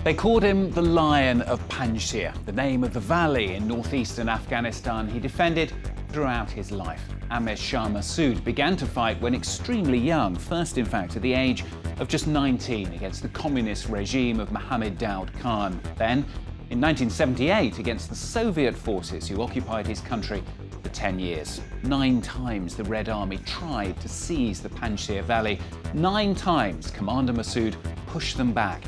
They called him the Lion of Panjshir, the name of the valley in northeastern Afghanistan he defended throughout his life. Ahmad Shah Massoud began to fight when extremely young, first in fact at the age of just 19 against the communist regime of Mohammed Daoud Khan. Then, in 1978, against the Soviet forces who occupied his country for 10 years. 9 times the Red Army tried to seize the Panjshir Valley. 9 times Commander Massoud pushed them back.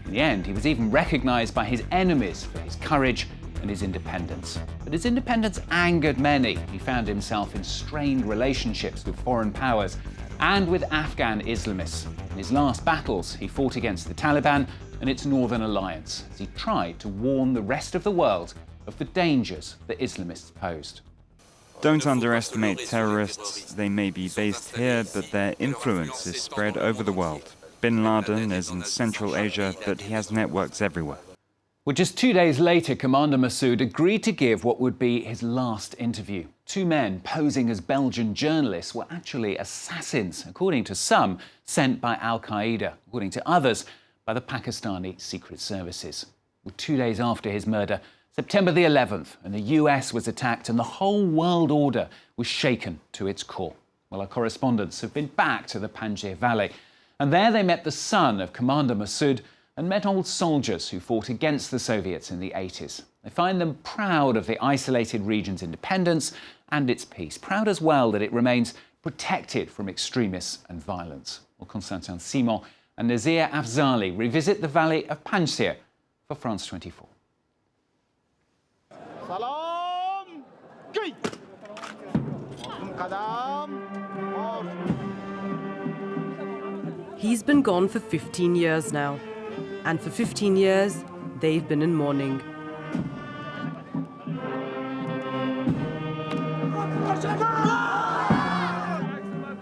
In the end, he was even recognised by his enemies for his courage and his independence. But his independence angered many. He found himself in strained relationships with foreign powers and with Afghan Islamists. In his last battles, he fought against the Taliban and its Northern Alliance as he tried to warn the rest of the world of the dangers that Islamists posed. Don't underestimate terrorists. They may be based here, but their influence is spread over the world. Bin Laden is in Central Asia, but he has networks everywhere. Well, just 2 days later, Commander Massoud agreed to give what would be his last interview. 2 men posing as Belgian journalists were actually assassins, according to some, sent by Al-Qaeda, according to others, by the Pakistani secret services. Well, 2 days after his murder, September the 11th, and the US was attacked and the whole world order was shaken to its core. Well, our correspondents have been back to the Panjshir Valley, and there they met the son of Commander Massoud and met old soldiers who fought against the Soviets in the 80s. They find them proud of the isolated region's independence and its peace, proud as well that it remains protected from extremists and violence. Well, Constantin Simon and Nazir Afzali revisit the valley of Panjshir for France 24. He's been gone for 15 years now, and for 15 years, they've been in mourning.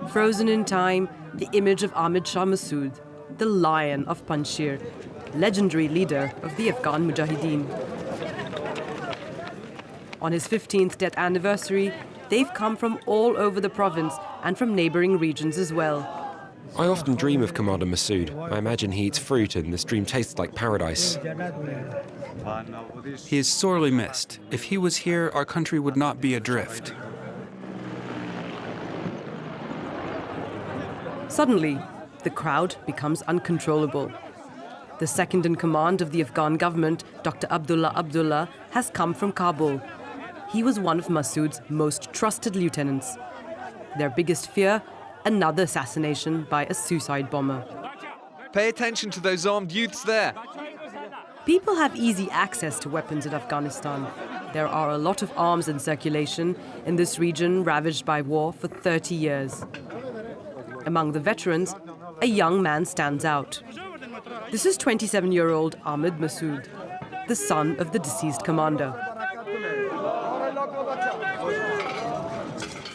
Frozen in time, the image of Ahmad Shah Massoud, the Lion of Panjshir, legendary leader of the Afghan mujahedeen. On his 15th death anniversary, they've come from all over the province and from neighbouring regions as well. I often dream of Commander Massoud. I imagine he eats fruit and this dream tastes like paradise. He is sorely missed. If he was here, our country would not be adrift. Suddenly, the crowd becomes uncontrollable. The second in command of the Afghan government, Dr. Abdullah, has come from Kabul. He was one of Massoud's most trusted lieutenants. Their biggest fear? Another assassination by a suicide bomber. Pay attention to those armed youths there. People have easy access to weapons in Afghanistan. There are a lot of arms in circulation in this region ravaged by war for 30 years. Among the veterans, a young man stands out. This is 27-year-old Ahmad Massoud, the son of the deceased commander.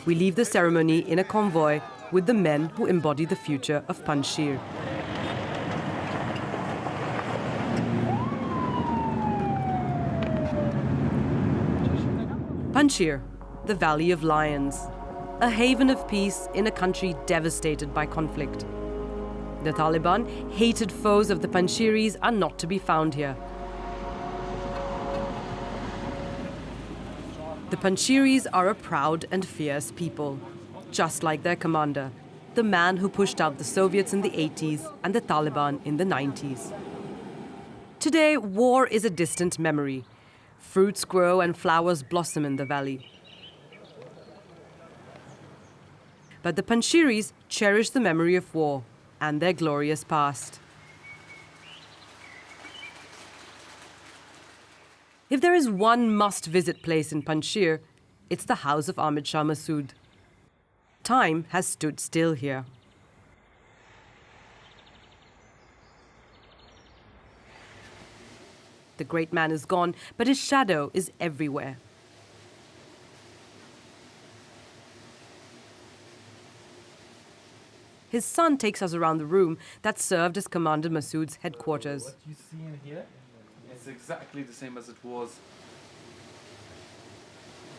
We leave the ceremony in a convoy with the men who embody the future of Panjshir. Panjshir, the Valley of Lions, a haven of peace in a country devastated by conflict. The Taliban, hated foes of the Panjshiris, are not to be found here. The Panjshiris are a proud and fierce people, just like their commander, the man who pushed out the Soviets in the 80s and the Taliban in the 90s. Today, war is a distant memory. Fruits grow and flowers blossom in the valley. But the Panjshiris cherish the memory of war and their glorious past. If there is one must-visit place in Panjshir, it's the house of Ahmad Shah Massoud. Time has stood still here. The great man is gone, but his shadow is everywhere. His son takes us around the room that served as Commander Massoud's headquarters. What you see in here, it's exactly the same as it was.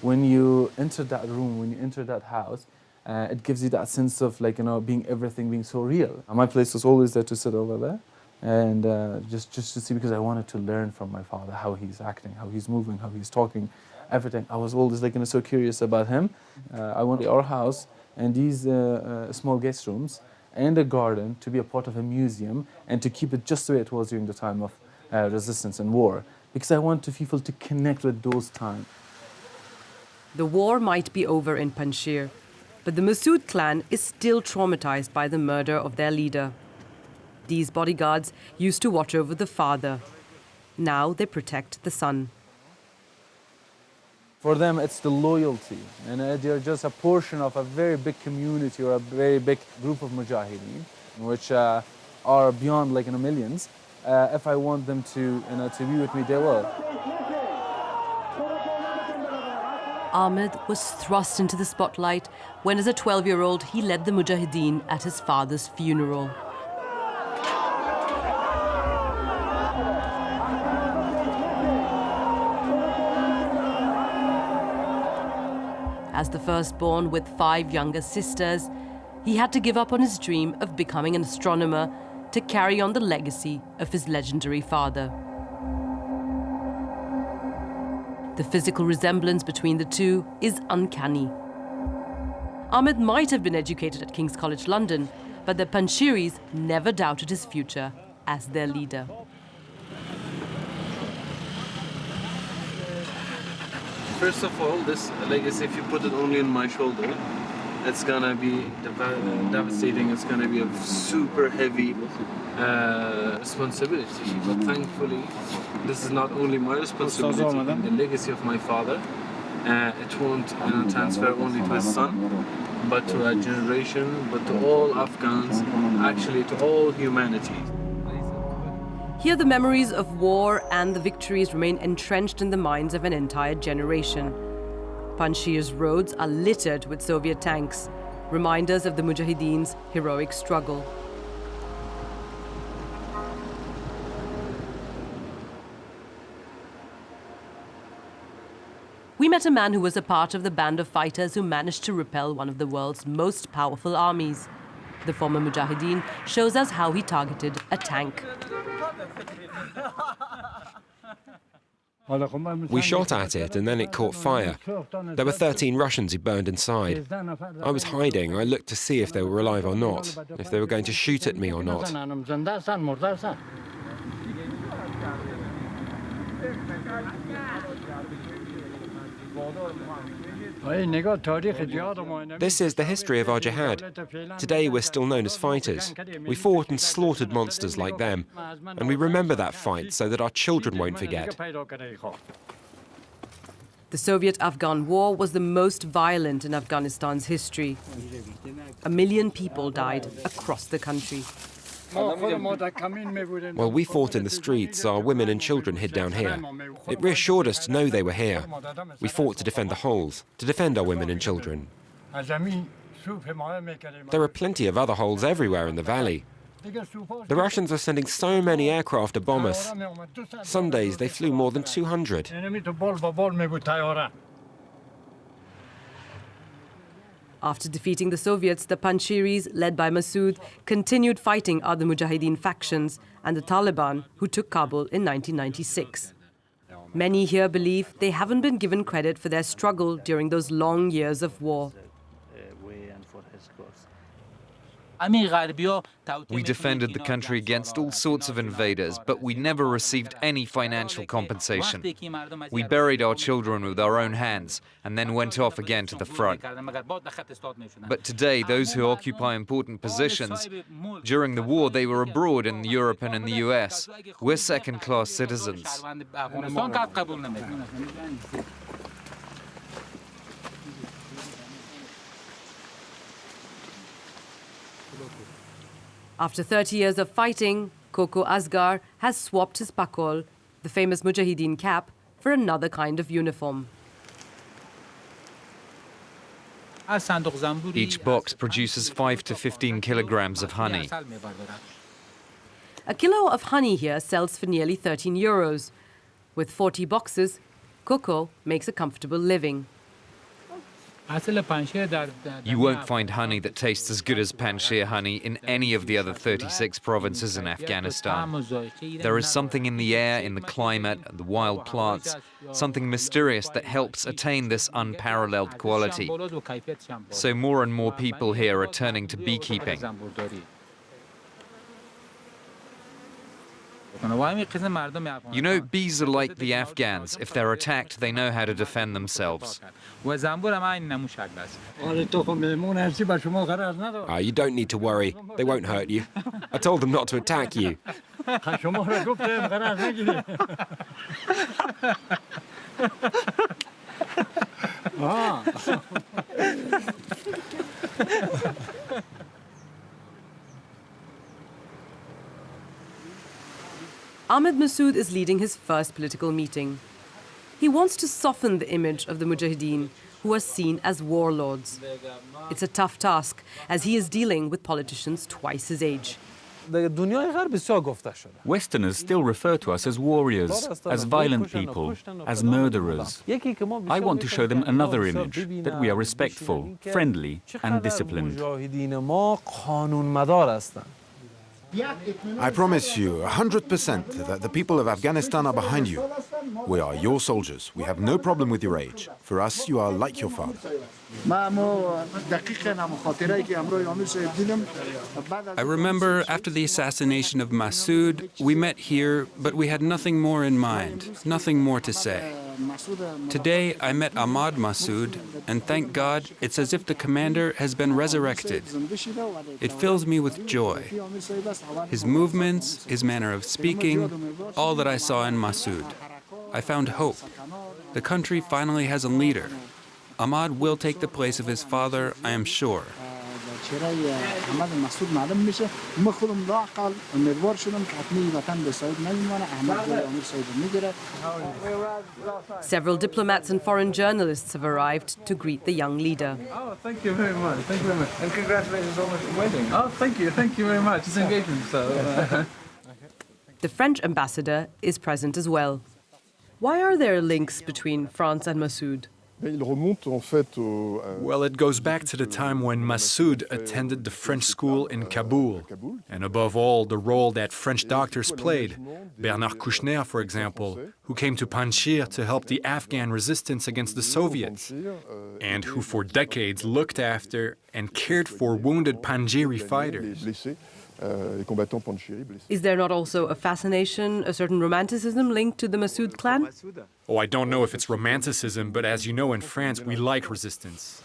When you enter that room, when you enter that house, it gives you that sense of, like, being everything being so real. And my place was always there to sit over there. and just to see, because I wanted to learn from my father how he's acting, how he's moving, how he's talking, everything. I was always like, so curious about him. I wanted our house and these small guest rooms and a garden to be a part of a museum and to keep it just the way it was during the time of resistance and war, because I want people to connect with those times. The war might be over in Panjshir, but the Massoud clan is still traumatized by the murder of their leader. These bodyguards used to watch over the father. Now they protect the son. For them, it's the loyalty, and they're just a portion of a very big community or a very big group of mujahedeen, which are beyond millions. If I want them to be with me, they will. Ahmed was thrust into the spotlight when, as a 12-year-old, he led the mujahedeen at his father's funeral. As the firstborn with 5 younger sisters, he had to give up on his dream of becoming an astronomer to carry on the legacy of his legendary father. The physical resemblance between the two is uncanny. Ahmed might have been educated at King's College London, but the Panjshiris never doubted his future as their leader. First of all, this legacy, if you put it only on my shoulder, it's gonna be devastating. It's gonna be a super heavy responsibility. But thankfully, this is not only my responsibility, the legacy of my father. It won't transfer only to his son, but to a generation, but to all Afghans, actually to all humanity. Here the memories of war and the victories remain entrenched in the minds of an entire generation. Panjshir's roads are littered with Soviet tanks, reminders of the Mujahedeen's heroic struggle. We met a man who was a part of the band of fighters who managed to repel one of the world's most powerful armies. The former Mujahedeen shows us how he targeted a tank. We shot at it and then it caught fire. There were 13 Russians who burned inside. I was hiding. I looked to see if they were alive or not, if they were going to shoot at me or not. This is the history of our jihad. Today we're still known as fighters. We fought and slaughtered monsters like them, and we remember that fight so that our children won't forget. The Soviet-Afghan War was the most violent in Afghanistan's history. 1 million people died across the country. While we fought in the streets, our women and children hid down here. It reassured us to know they were here. We fought to defend the holes, to defend our women and children. There are plenty of other holes everywhere in the valley. The Russians are sending so many aircraft to bomb us. Some days they flew more than 200. After defeating the Soviets, the Panjshiris, led by Massoud, continued fighting other Mujahedeen factions and the Taliban, who took Kabul in 1996. Many here believe they haven't been given credit for their struggle during those long years of war. We defended the country against all sorts of invaders, but we never received any financial compensation. We buried our children with our own hands and then went off again to the front. But today, those who occupy important positions, during the war they were abroad in Europe and in the US. We're second-class citizens. After 30 years of fighting, Koko Asghar has swapped his pakol, the famous Mujahedeen cap, for another kind of uniform. Each box produces 5 to 15 kilograms of honey. A kilo of honey here sells for nearly 13 euros. With 40 boxes, Koko makes a comfortable living. You won't find honey that tastes as good as Panjshir honey in any of the other 36 provinces in Afghanistan. There is something in the air, in the climate, the wild plants, something mysterious that helps attain this unparalleled quality. So more and more people here are turning to beekeeping. You know, bees are like the Afghans. If they're attacked, they know how to defend themselves. You don't need to worry. They won't hurt you. I told them not to attack you. Ahmad Massoud is leading his first political meeting. He wants to soften the image of the mujahedeen, who are seen as warlords. It's a tough task, as he is dealing with politicians twice his age. Westerners still refer to us as warriors, as violent people, as murderers. I want to show them another image, that we are respectful, friendly and disciplined. I promise you 100% that the people of Afghanistan are behind you. We are your soldiers. We have no problem with your age. For us, you are like your father. I remember after the assassination of Massoud, we met here, but we had nothing more in mind, nothing more to say. Today, I met Ahmad Massoud, and thank God, it's as if the commander has been resurrected. It fills me with joy. His movements, his manner of speaking, all that I saw in Massoud. I found hope. The country finally has a leader. Ahmad will take the place of his father, I am sure. Several diplomats and foreign journalists have arrived to greet the young leader. Oh, thank you very much. Thank you very much. And congratulations on the wedding. Oh, thank you. Thank you very much. It's engagement. So, The French ambassador is present as well. Why are there links between France and Massoud? Well, it goes back to the time when Massoud attended the French school in Kabul. And above all, the role that French doctors played. Bernard Kouchner, for example, who came to Panjshir to help the Afghan resistance against the Soviets, and who for decades looked after and cared for wounded Panjshiri fighters. Is there not also a fascination, a certain romanticism linked to the Massoud clan? Oh, I don't know if it's romanticism, but as you know, in France, we like resistance.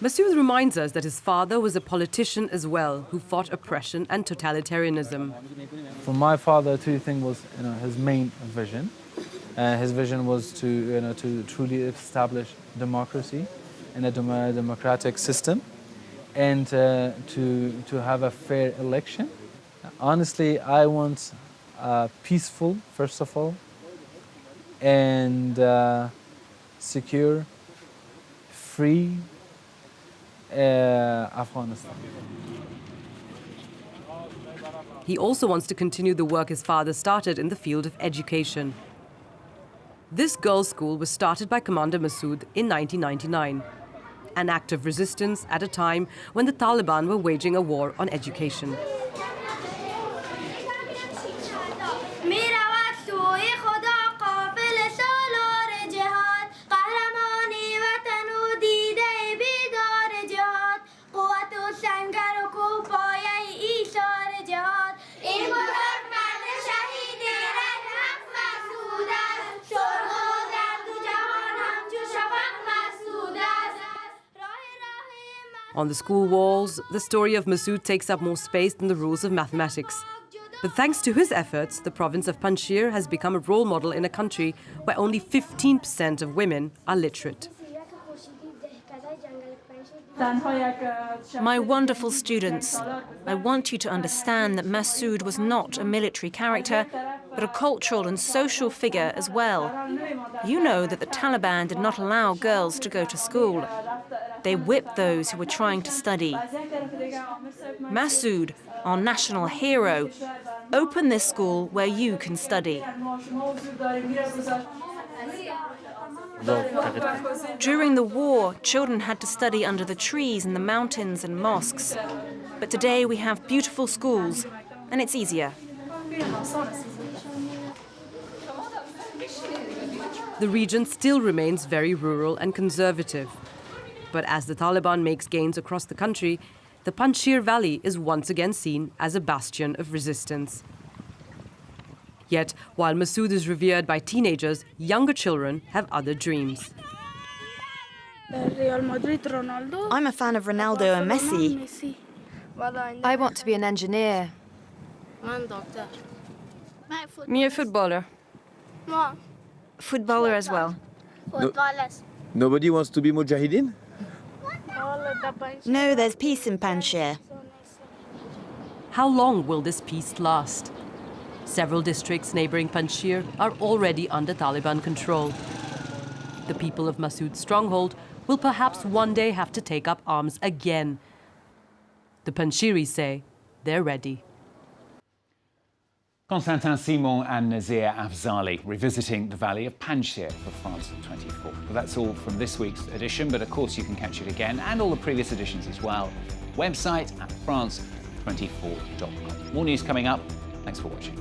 Massoud reminds us that his father was a politician as well, who fought oppression and totalitarianism. for my father, two things was his main vision. His vision was to truly establish democracy in a democratic system, and to have a fair election. Honestly, I want peaceful, first of all, and secure, free Afghanistan. He also wants to continue the work his father started in the field of education. This girls' school was started by Commander Massoud in 1999. An act of resistance at a time when the Taliban were waging a war on education. On the school walls, the story of Massoud takes up more space than the rules of mathematics. But thanks to his efforts, the province of Panjshir has become a role model in a country where only 15% of women are literate. My wonderful students, I want you to understand that Massoud was not a military character, but a cultural and social figure as well. You know that the Taliban did not allow girls to go to school. They whipped those who were trying to study. Massoud, our national hero, open this school where you can study. During the war, children had to study under the trees in the mountains and mosques. But today we have beautiful schools, and it's easier. The region still remains very rural and conservative. But as the Taliban makes gains across the country, the Panjshir Valley is once again seen as a bastion of resistance. Yet, while Massoud is revered by teenagers, younger children have other dreams. I'm a fan of Ronaldo and Messi. I want to be an engineer. Me a footballer. Footballer as well. Nobody wants to be mujahedeen? No, there's peace in Panjshir. How long will this peace last? Several districts neighboring Panjshir are already under Taliban control. The people of Massoud's stronghold will perhaps one day have to take up arms again. The Panjshiris say they're ready. Constantin Simon and Nazir Afzali revisiting the valley of Panjshir for France 24. Well, that's all from this week's edition, but of course you can catch it again and all the previous editions as well. Website at france24.com. More news coming up. Thanks for watching.